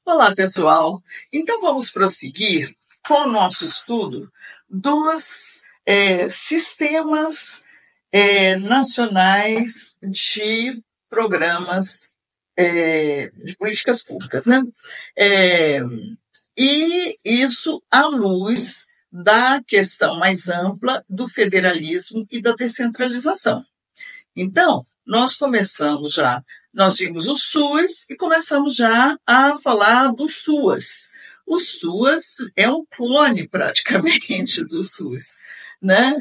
Olá, pessoal. Então, vamos prosseguir com o nosso estudo dos sistemas nacionais de programas de políticas públicas, né? E isso à luz da questão mais ampla do federalismo e da descentralização. Então, nós vimos o SUS e começamos já a falar do SUAS. O SUAS é um clone, praticamente, do SUS, né?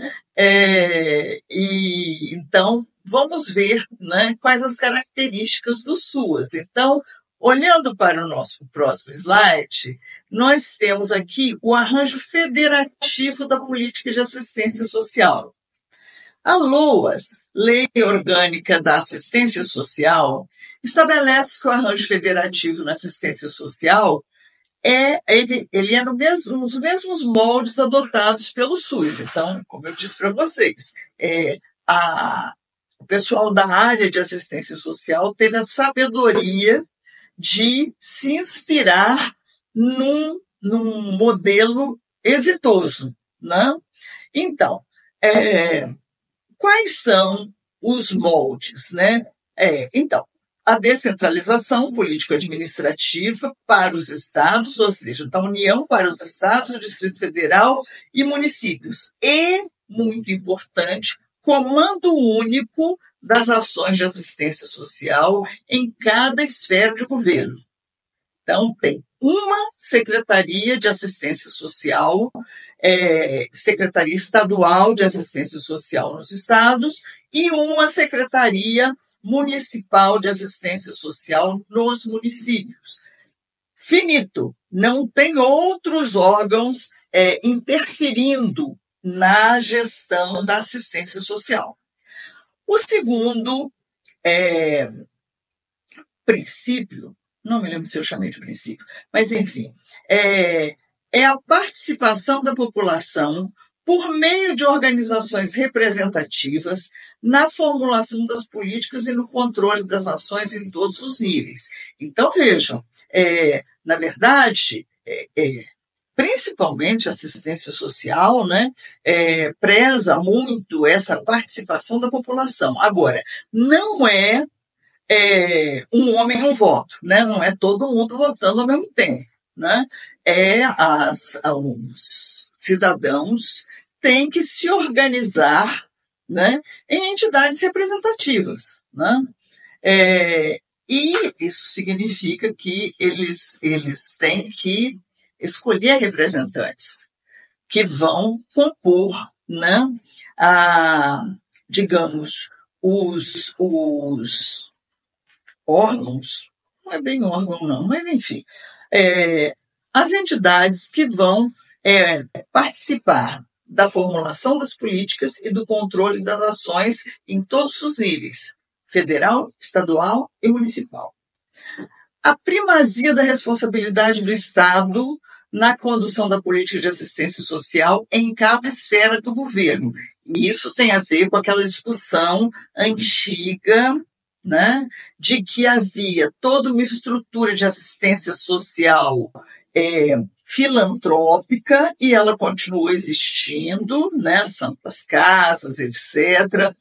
Então, vamos ver, né, quais as características do SUAS. Então, olhando para o nosso próximo slide, nós temos aqui o arranjo federativo da política de assistência social. A LOAS, Lei Orgânica da Assistência Social, estabelece que o arranjo federativo na assistência social ele é nos mesmos moldes adotados pelo SUS. Então, como eu disse para vocês, o pessoal da área de assistência social teve a sabedoria de se inspirar num modelo exitoso, né? Então, quais são os moldes, né? Então, a descentralização político-administrativa para os estados, ou seja, da União para os estados, o Distrito Federal e municípios. E, muito importante, comando único das ações de assistência social em cada esfera de governo. Então, tem uma Secretaria de Assistência Social, Secretaria Estadual de Assistência Social nos estados e uma Secretaria Municipal de Assistência Social nos municípios. Finito, não tem outros órgãos interferindo na gestão da assistência social. O segundo princípio, não me lembro se eu chamei de princípio, mas enfim, é a participação da população por meio de organizações representativas na formulação das políticas e no controle das ações em todos os níveis. Então, vejam, na verdade, principalmente a assistência social, né, preza muito essa participação da população. Agora, não é um homem, um voto, né? Não é todo mundo votando ao mesmo tempo, né? Os cidadãos têm que se organizar, né, em entidades representativas, né? E isso significa que eles têm que escolher representantes que vão compor, né, digamos, os órgãos, não é bem órgão não, mas enfim, as entidades que vão participar da formulação das políticas e do controle das ações em todos os níveis, federal, estadual e municipal. A primazia da responsabilidade do Estado na condução da política de assistência social em cada esfera do governo. E isso tem a ver com aquela discussão antiga, né, de que havia toda uma estrutura de assistência social filantrópica e ela continua existindo, né, santas casas, etc.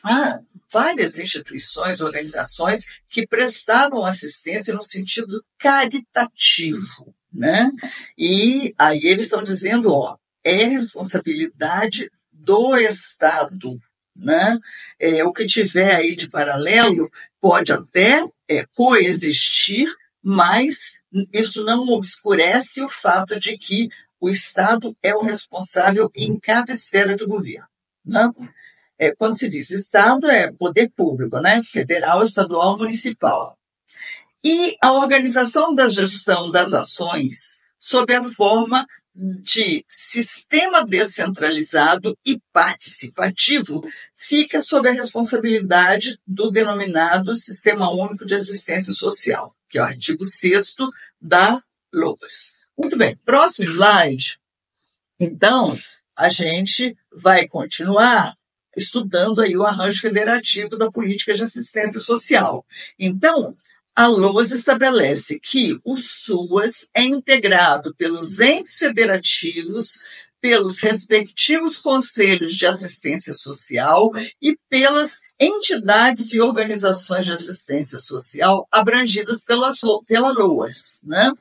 Há várias instituições, organizações que prestavam assistência no sentido caritativo, né? E aí eles estão dizendo, é responsabilidade do Estado, né? O que tiver aí de paralelo pode até coexistir, mas isso não obscurece o fato de que o Estado é o responsável em cada esfera de governo, né? Quando se diz Estado, é poder público, né? Federal, estadual, municipal. E a organização da gestão das ações sob a forma de sistema descentralizado e participativo fica sob a responsabilidade do denominado Sistema Único de Assistência Social, que é o artigo 6º da LOAS. Muito bem, próximo slide. Então, a gente vai continuar estudando aí o arranjo federativo da política de assistência social. Então, a LOAS estabelece que o SUAS é integrado pelos entes federativos, pelos respectivos conselhos de assistência social e pelas entidades e organizações de assistência social abrangidas pela LOAS, né?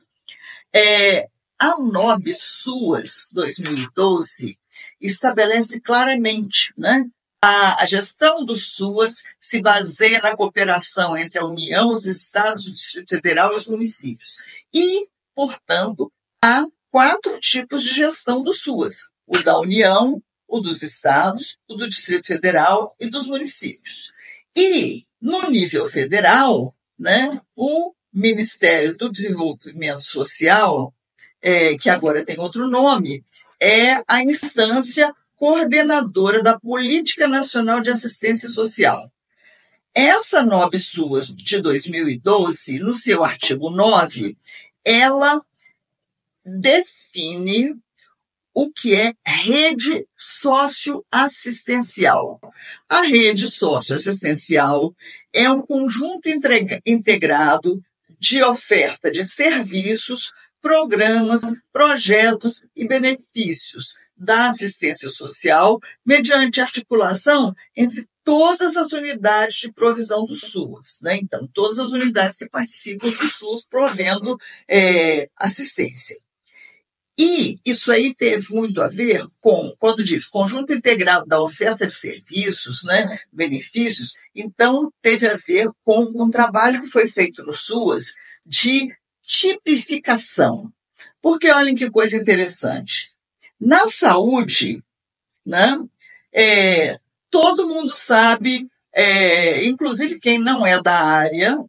A NOB SUAS 2012 estabelece claramente, né? A gestão do SUAS se baseia na cooperação entre a União, os estados, o Distrito Federal e os municípios. E, portanto, há 4 tipos de gestão do SUAS: o da União, o dos estados, o do Distrito Federal e dos municípios. E, no nível federal, né, o Ministério do Desenvolvimento Social, que agora tem outro nome, é a instância coordenadora da Política Nacional de Assistência Social. Essa NOB SUAS de 2012, no seu artigo 9, ela define o que é rede socioassistencial. A rede socioassistencial é um conjunto integrado de oferta de serviços, programas, projetos e benefícios da assistência social mediante articulação entre todas as unidades de provisão do SUAS, né? Então, todas as unidades que participam do SUAS provendo assistência. E isso aí teve muito a ver com, quando diz conjunto integrado da oferta de serviços, né, benefícios, então teve a ver com um trabalho que foi feito no SUAS de tipificação. Porque olhem que coisa interessante. Na saúde, né, todo mundo sabe, inclusive quem não é da área,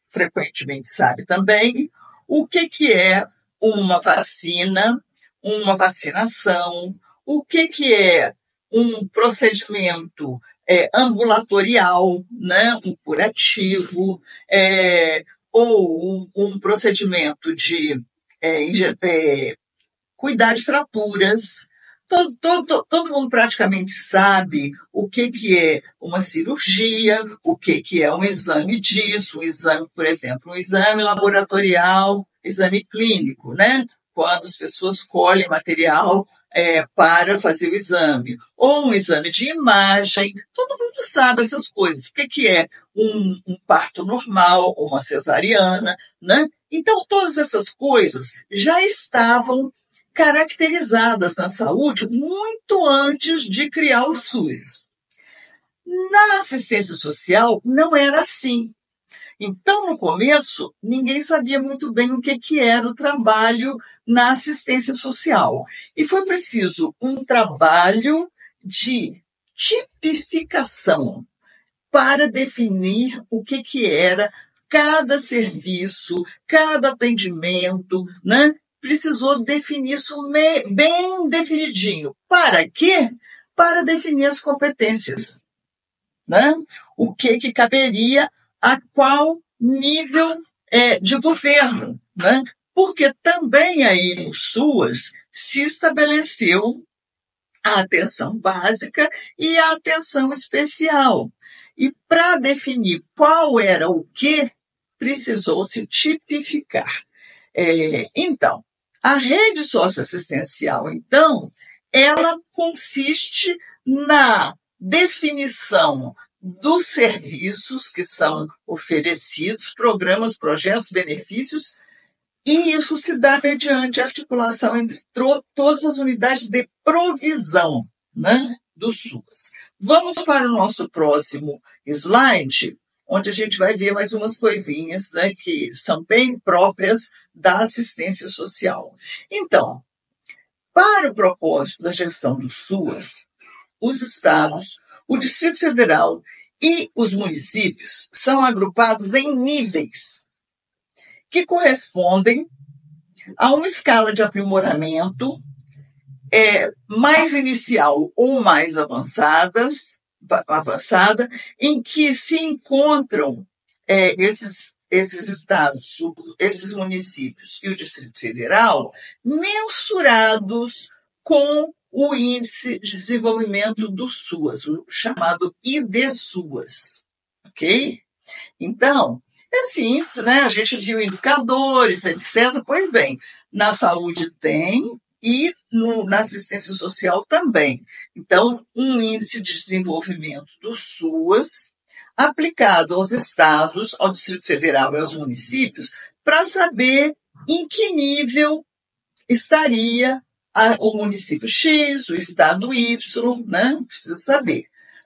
frequentemente sabe também, o que é uma vacina, uma vacinação, o que é um procedimento ambulatorial, né, um curativo, ou um procedimento de cuidar de fraturas. Todo mundo praticamente sabe o que é uma cirurgia, o que é um exame disso, um exame, por exemplo, um exame laboratorial, exame clínico, né? Quando as pessoas colhem material para fazer o exame. Ou um exame de imagem, todo mundo sabe essas coisas. O que é um parto normal, ou uma cesariana, né? Então, todas essas coisas já estavam caracterizadas na saúde muito antes de criar o SUS. Na assistência social, não era assim. Então, no começo, ninguém sabia muito bem o que era o trabalho na assistência social. E foi preciso um trabalho de tipificação para definir o que era cada serviço, cada atendimento, né? Precisou definir isso bem definidinho. Para quê? Para definir as competências, né? O que caberia a qual nível de governo, né? Porque também aí no SUAS se estabeleceu a atenção básica e a atenção especial. E para definir qual era o que, precisou se tipificar. Então, a rede socioassistencial, então, ela consiste na definição dos serviços que são oferecidos, programas, projetos, benefícios, e isso se dá mediante articulação entre todas as unidades de provisão, né, do SUAS. Vamos para o nosso próximo slide, onde a gente vai ver mais umas coisinhas, né, que são bem próprias da assistência social. Então, para o propósito da gestão do SUAS, os estados, o Distrito Federal e os municípios são agrupados em níveis que correspondem a uma escala de aprimoramento mais inicial ou mais avançada, em que se encontram esses estados, esses municípios e o Distrito Federal mensurados com o Índice de Desenvolvimento do SUAS, o chamado IDSUAS, ok? Então, Esse índice, né, a gente viu indicadores, etc. Pois bem, na saúde tem e na assistência social também. Então, um índice de desenvolvimento do SUAS aplicado aos estados, ao Distrito Federal e aos municípios, para saber em que nível estaria o município X, o estado Y, né? Precisa saber.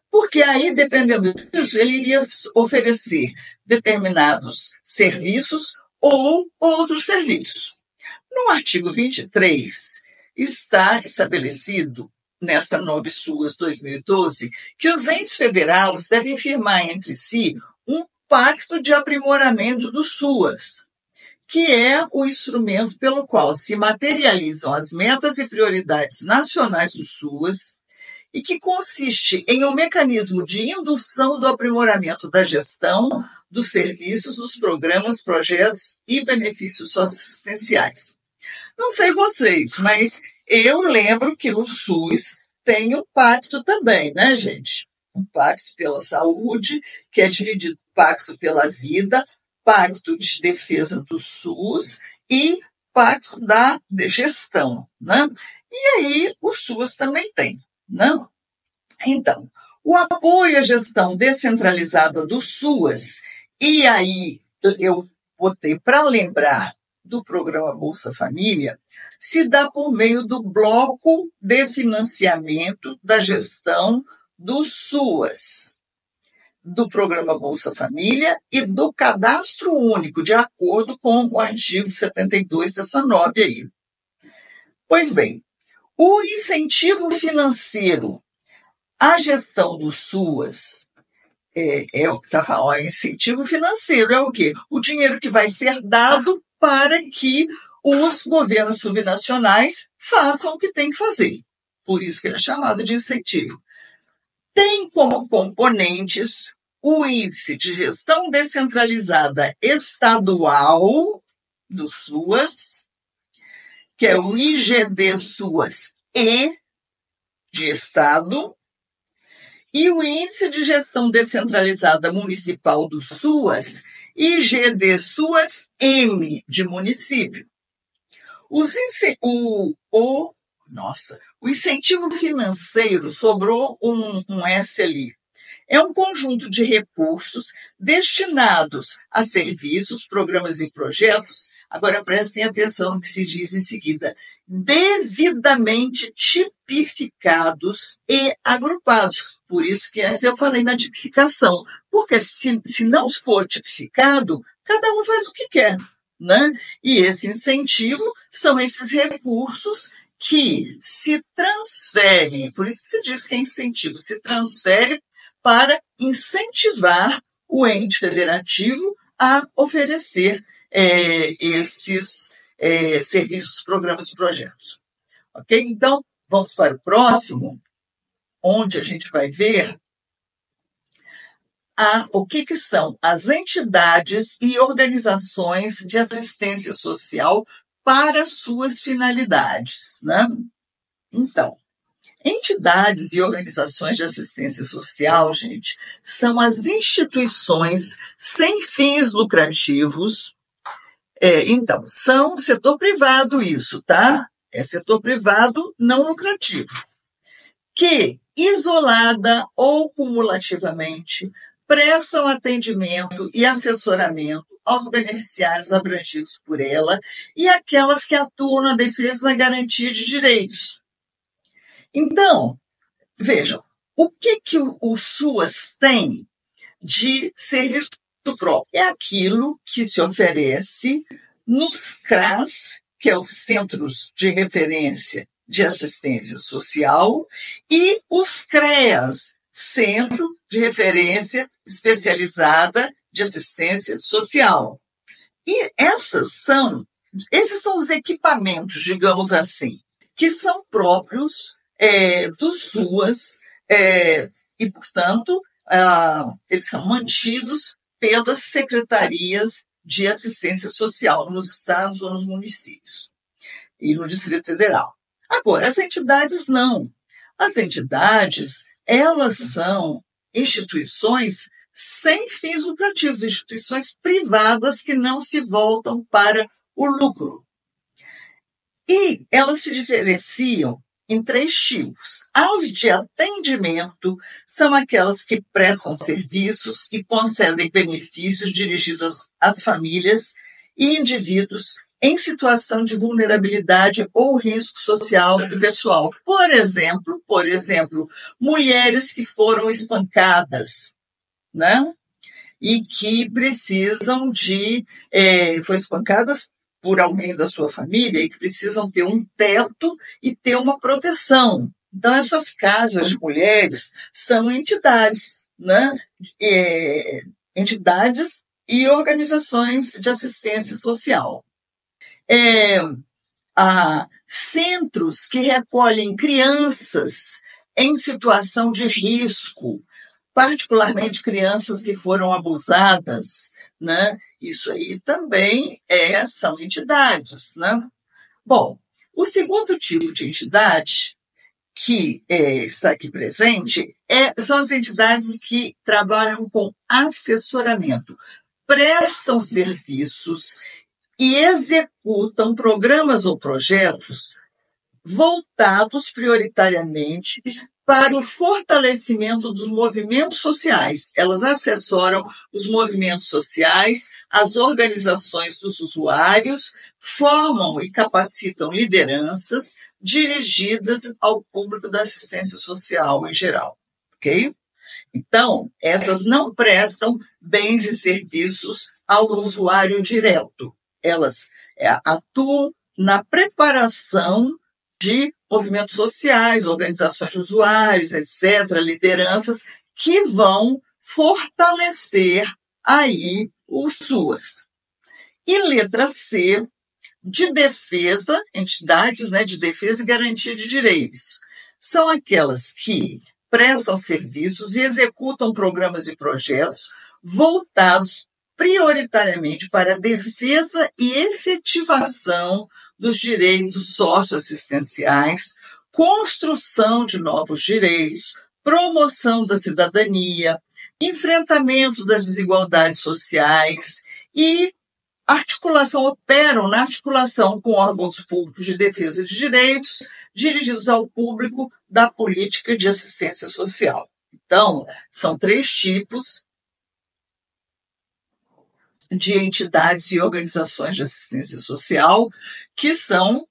Porque aí, dependendo disso, ele iria oferecer determinados serviços ou outros serviços. No artigo 23, está estabelecido, nesta NOB SUAS 2012, que os entes federados devem firmar entre si um pacto de aprimoramento do SUAS, que é o instrumento pelo qual se materializam as metas e prioridades nacionais do SUAS e que consiste em um mecanismo de indução do aprimoramento da gestão dos serviços, dos programas, projetos e benefícios socioassistenciais. Não sei vocês, mas eu lembro que no SUS tem um pacto também, né, gente? Um pacto pela saúde, que é dividido pacto pela vida, pacto de defesa do SUS e pacto da gestão, né? E aí o SUS também tem, não? Então, o apoio à gestão descentralizada do SUAS, e aí eu botei para lembrar do programa Bolsa Família, se dá por meio do bloco de financiamento da gestão do SUAS, do programa Bolsa Família e do cadastro único, de acordo com o artigo 72 dessa NOB aí. Pois bem, o incentivo financeiro à gestão do SUAS é o que está falando, incentivo financeiro é o quê? O dinheiro que vai ser dado para que os governos subnacionais façam o que tem que fazer. Por isso que ele é chamado de incentivo. Tem como componentes o índice de gestão descentralizada estadual do SUAS, que é o IGD-SUAS-E de Estado, e o Índice de Gestão Descentralizada Municipal do SUAS, IGD-SUAS-M de município. O incentivo financeiro, sobrou um S ali. É um conjunto de recursos destinados a serviços, programas e projetos. Agora prestem atenção no que se diz em seguida. Devidamente tipificados e agrupados. Por isso que antes eu falei na tipificação. Porque se não for tipificado, cada um faz o que quer, né? E esse incentivo são esses recursos que se transferem, por isso que se diz que é incentivo, se transfere para incentivar o ente federativo a oferecer esses serviços, programas e projetos. Ok? Então, vamos para o próximo, onde a gente vai ver o que são as entidades e organizações de assistência social para suas finalidades, né? Então, entidades e organizações de assistência social, gente, são as instituições sem fins lucrativos. Então, são setor privado isso, tá? É setor privado não lucrativo, que, isolada ou cumulativamente, prestam atendimento e assessoramento aos beneficiários abrangidos por ela e aquelas que atuam na defesa da garantia de direitos. Então, vejam, o que o SUAS tem de serviço próprio? É aquilo que se oferece nos CRAS, que é os Centros de Referência de Assistência Social, e os CREAS, Centro de Referência Especializada de Assistência Social. E esses são os equipamentos, digamos assim, que são próprios do SUAS e, portanto, eles são mantidos pelas secretarias de assistência social nos estados ou nos municípios e no Distrito Federal. Agora, as entidades não. As entidades, elas são instituições sem fins lucrativos, instituições privadas que não se voltam para o lucro. E elas se diferenciam em 3 tipos. As de atendimento são aquelas que prestam serviços e concedem benefícios dirigidos às famílias e indivíduos em situação de vulnerabilidade ou risco social e pessoal. Por exemplo, mulheres que foram espancadas, né? E que precisam foram espancadas por alguém da sua família e que precisam ter um teto e ter uma proteção. Então, essas casas de mulheres são entidades, né? Entidades e organizações de assistência social. Há centros que recolhem crianças em situação de risco, particularmente crianças que foram abusadas, né? Isso aí também são entidades, né? Bom, o segundo tipo de entidade que está aqui presente são as entidades que trabalham com assessoramento, prestam serviços e executam programas ou projetos voltados prioritariamente para o fortalecimento dos movimentos sociais. Elas assessoram os movimentos sociais, as organizações dos usuários, formam e capacitam lideranças dirigidas ao público da assistência social em geral. Ok? Então, essas não prestam bens e serviços ao usuário direto. Elas atuam na preparação de movimentos sociais, organizações de usuários, etc., lideranças que vão fortalecer aí os SUAS. E letra C, de defesa, entidades, né, de defesa e garantia de direitos. São aquelas que prestam serviços e executam programas e projetos voltados prioritariamente para a defesa e efetivação dos direitos socioassistenciais, construção de novos direitos, promoção da cidadania, enfrentamento das desigualdades sociais e operam na articulação com órgãos públicos de defesa de direitos dirigidos ao público da política de assistência social. Então, são 3 tipos de entidades e organizações de assistência social que são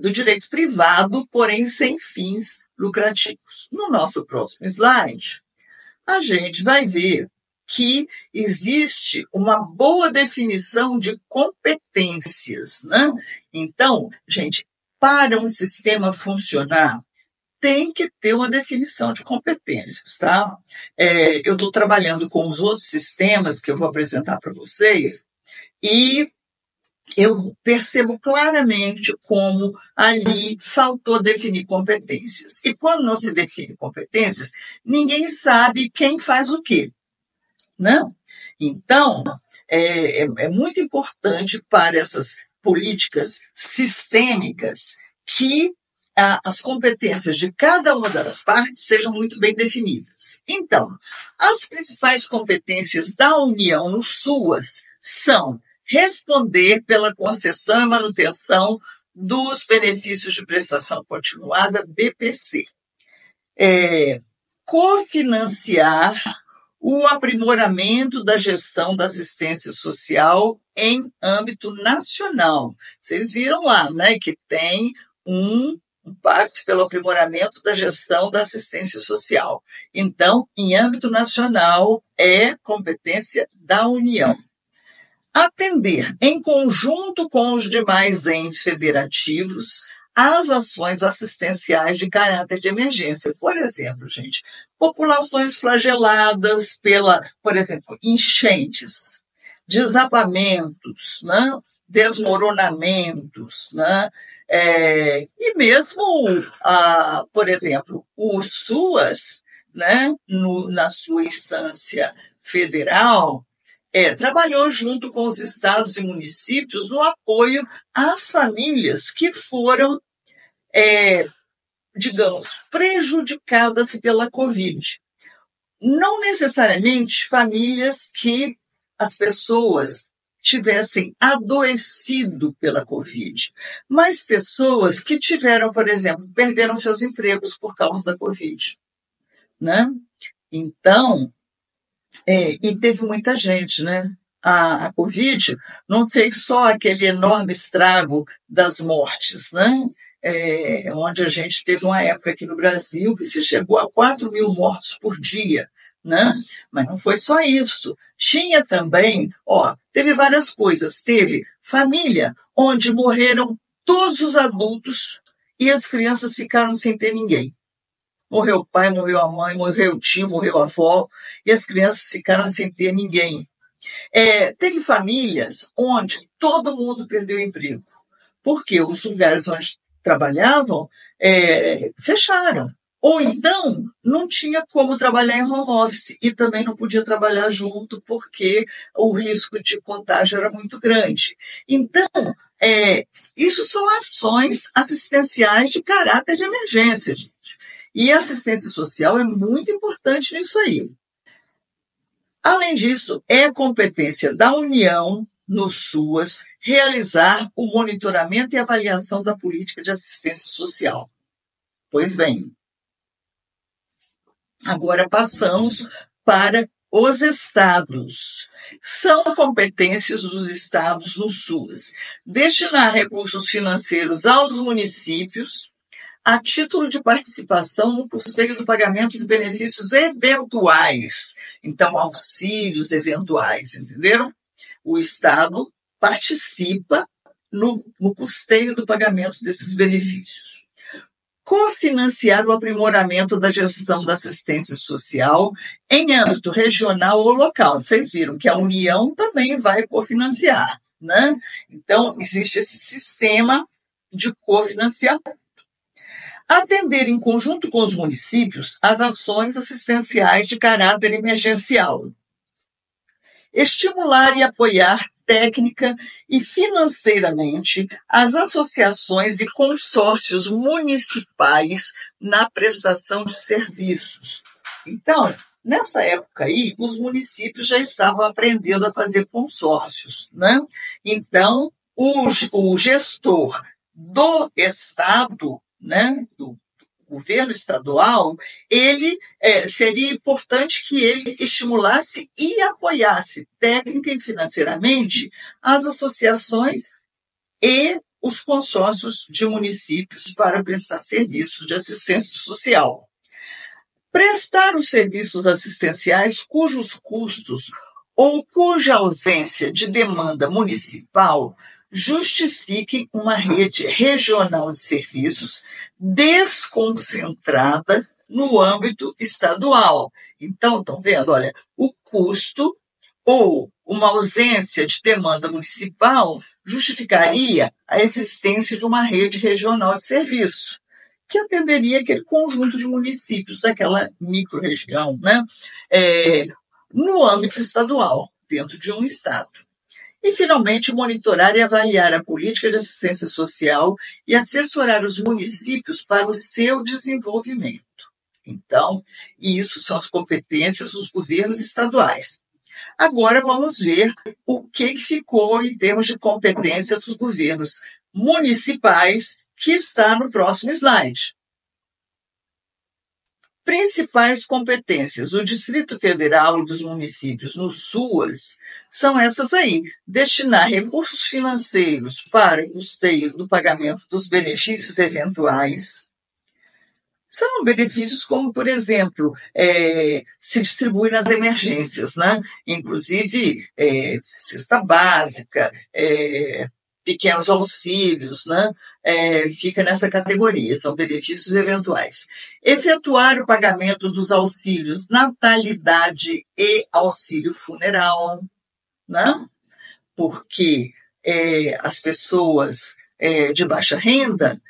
do direito privado, porém sem fins lucrativos. No nosso próximo slide, a gente vai ver que existe uma boa definição de competências, né? Então, gente, para um sistema funcionar, tem que ter uma definição de competências, tá? Eu estou trabalhando com os outros sistemas que eu vou apresentar para vocês e eu percebo claramente como ali faltou definir competências. E quando não se define competências, ninguém sabe quem faz o quê, não? Então, é muito importante para essas políticas sistêmicas que as competências de cada uma das partes sejam muito bem definidas. Então, as principais competências da União no SUAS são responder pela concessão e manutenção dos benefícios de prestação continuada, BPC. Cofinanciar o aprimoramento da gestão da assistência social em âmbito nacional. Vocês viram lá, né, que tem um pacto pelo aprimoramento da gestão da assistência social. Então, em âmbito nacional, é competência da União. Atender, em conjunto com os demais entes federativos, as ações assistenciais de caráter de emergência. Por exemplo, gente, populações flageladas por exemplo, enchentes, desabamentos, né? Desmoronamentos, né? E mesmo, por exemplo, o SUAS, né? Na sua instância federal, trabalhou junto com os estados e municípios no apoio às famílias que foram, digamos, prejudicadas pela Covid. não necessariamente famílias que as pessoas tivessem adoecido pela Covid, mas pessoas que tiveram, por exemplo, perderam seus empregos por causa da Covid, né? Então, e teve muita gente, né? A Covid não fez só aquele enorme estrago das mortes, né? Onde a gente teve uma época aqui no Brasil que se chegou a 4 mil mortos por dia, né? Mas não foi só isso. Tinha também, teve várias coisas. Teve família onde morreram todos os adultos e as crianças ficaram sem ter ninguém. Morreu o pai, morreu a mãe, morreu o tio, morreu a avó, e as crianças ficaram sem ter ninguém. Teve famílias onde todo mundo perdeu o emprego, porque os lugares onde trabalhavam fecharam. Ou então, não tinha como trabalhar em home office e também não podia trabalhar junto porque o risco de contágio era muito grande. Então, isso são ações assistenciais de caráter de emergência, gente. E a assistência social é muito importante nisso aí. Além disso, é competência da União, no SUAS, realizar o monitoramento e avaliação da política de assistência social. Pois bem, agora passamos para os estados. São competências dos estados no SUAS destinar recursos financeiros aos municípios a título de participação no custeio do pagamento de benefícios eventuais. Então, auxílios eventuais, entenderam? O Estado participa no custeio do pagamento desses benefícios. Cofinanciar o aprimoramento da gestão da assistência social em âmbito regional ou local. Vocês viram que a União também vai cofinanciar, né? Então, existe esse sistema de cofinanciamento. Atender em conjunto com os municípios as ações assistenciais de caráter emergencial. Estimular e apoiar técnica e financeiramente as associações e consórcios municipais na prestação de serviços. Então, nessa época aí, os municípios já estavam aprendendo a fazer consórcios, né? Então, o gestor do Estado, né, do governo estadual, ele seria importante que ele estimulasse e apoiasse técnica e financeiramente as associações e os consórcios de municípios para prestar serviços de assistência social. Prestar os serviços assistenciais cujos custos ou cuja ausência de demanda municipal justifiquem uma rede regional de serviços desconcentrada no âmbito estadual. Então, estão vendo? Olha, o custo ou uma ausência de demanda municipal justificaria a existência de uma rede regional de serviço, que atenderia aquele conjunto de municípios daquela micro-região, né? No âmbito estadual, dentro de um estado. E, finalmente, monitorar e avaliar a política de assistência social e assessorar os municípios para o seu desenvolvimento. Então, isso são as competências dos governos estaduais. Agora vamos ver o que ficou em termos de competência dos governos municipais, que está no próximo slide. Principais competências do Distrito Federal e dos municípios no SUAS são essas aí: destinar recursos financeiros para o custeio do pagamento dos benefícios eventuais. São benefícios como, por exemplo, se distribui nas emergências, né? Inclusive cesta básica, pequenos auxílios, né? Fica nessa categoria, são benefícios eventuais. Efetuar o pagamento dos auxílios natalidade e auxílio funeral, né? Porque as pessoas de baixa renda,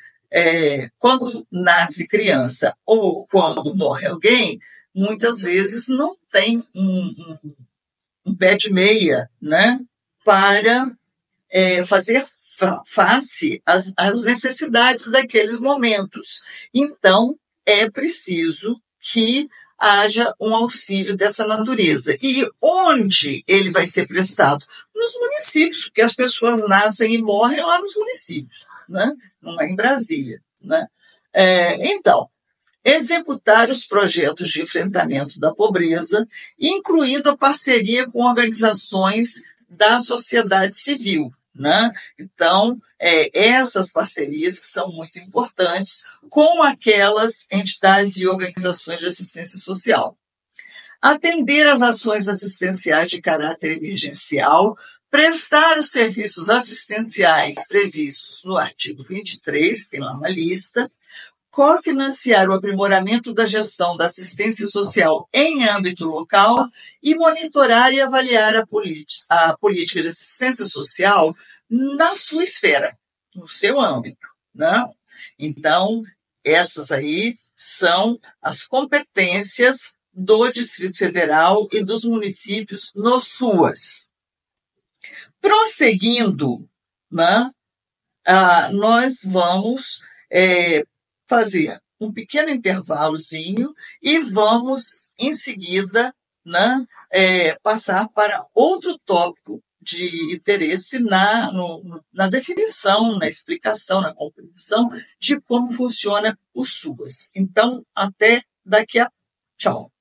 quando nasce criança ou quando morre alguém, muitas vezes não tem um pé de meia, né? Para fazer face às necessidades daqueles momentos. Então, é preciso que haja um auxílio dessa natureza. E onde ele vai ser prestado? Nos municípios, porque as pessoas nascem e morrem lá nos municípios, né? Não é em Brasília, né? Então, executar os projetos de enfrentamento da pobreza, incluindo a parceria com organizações da sociedade civil, né? Então, essas parcerias que são muito importantes com aquelas entidades e organizações de assistência social. Atender às ações assistenciais de caráter emergencial, prestar os serviços assistenciais previstos no artigo 23, tem lá uma lista, cofinanciar o aprimoramento da gestão da assistência social em âmbito local e monitorar e avaliar a política de assistência social na sua esfera, no seu âmbito, né? Então, essas aí são as competências do Distrito Federal e dos municípios nos SUAS. Prosseguindo, né, nós vamos fazer um pequeno intervalozinho e vamos, em seguida, né, passar para outro tópico de interesse na definição, na explicação, na compreensão de como funciona o SUAS. Então, até daqui a... Tchau.